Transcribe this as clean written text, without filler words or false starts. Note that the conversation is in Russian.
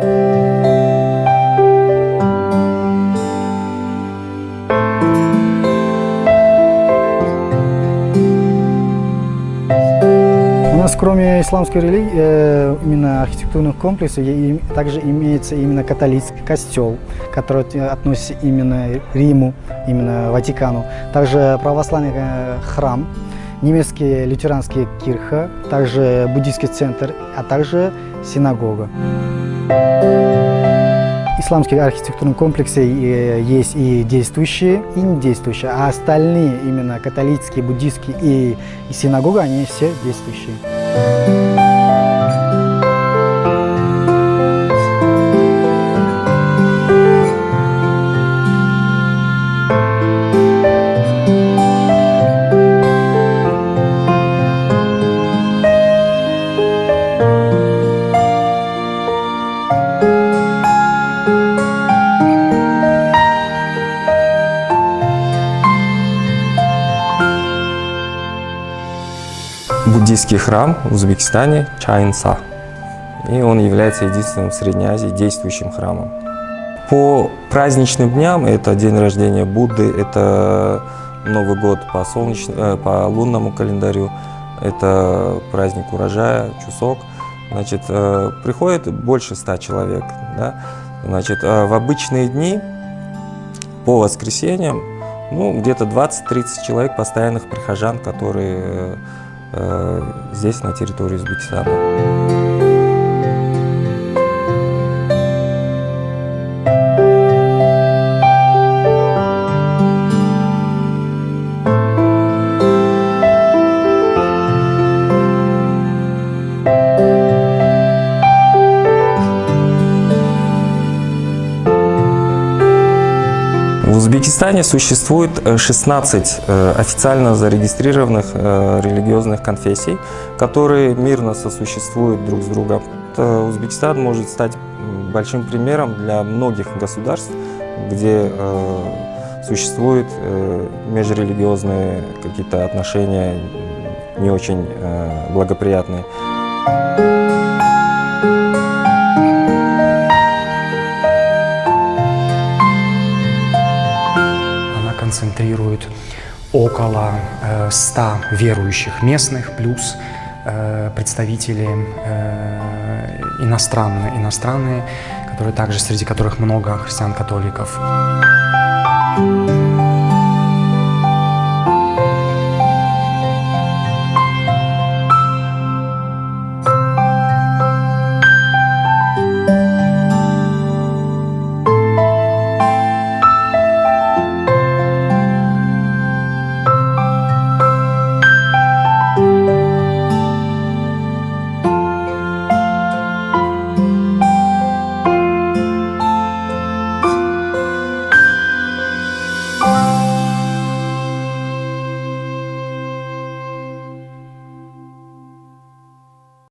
У нас кроме исламской религии, именно архитектурных комплексов, также имеется именно католический костел, который относится именно к Риму, именно Ватикану. Также православный храм, немецкий лютеранский кирха, также буддийский центр, а также синагога. Исламские архитектурные комплексы есть и действующие, и не действующие, а остальные, именно католические, буддийские и синагога, они все действующие. Буддийский храм в Узбекистане Чайнса, и он является единственным в Средней Азии действующим храмом. По праздничным дням, это день рождения Будды, это Новый год по лунному календарю, это праздник урожая, Чусок, значит, приходит больше 100 человек. Да? Значит, в обычные дни, по воскресеньям, где-то 20-30 человек постоянных прихожан, которые здесь, на территории Узбекистана. В Узбекистане существует 16 официально зарегистрированных религиозных конфессий, которые мирно сосуществуют друг с другом. Узбекистан может стать большим примером для многих государств, где существуют межрелигиозные какие-то отношения не очень благоприятные. Концентрирует около 100 верующих местных, плюс представители иностранные, которые также, среди которых много христиан-католиков.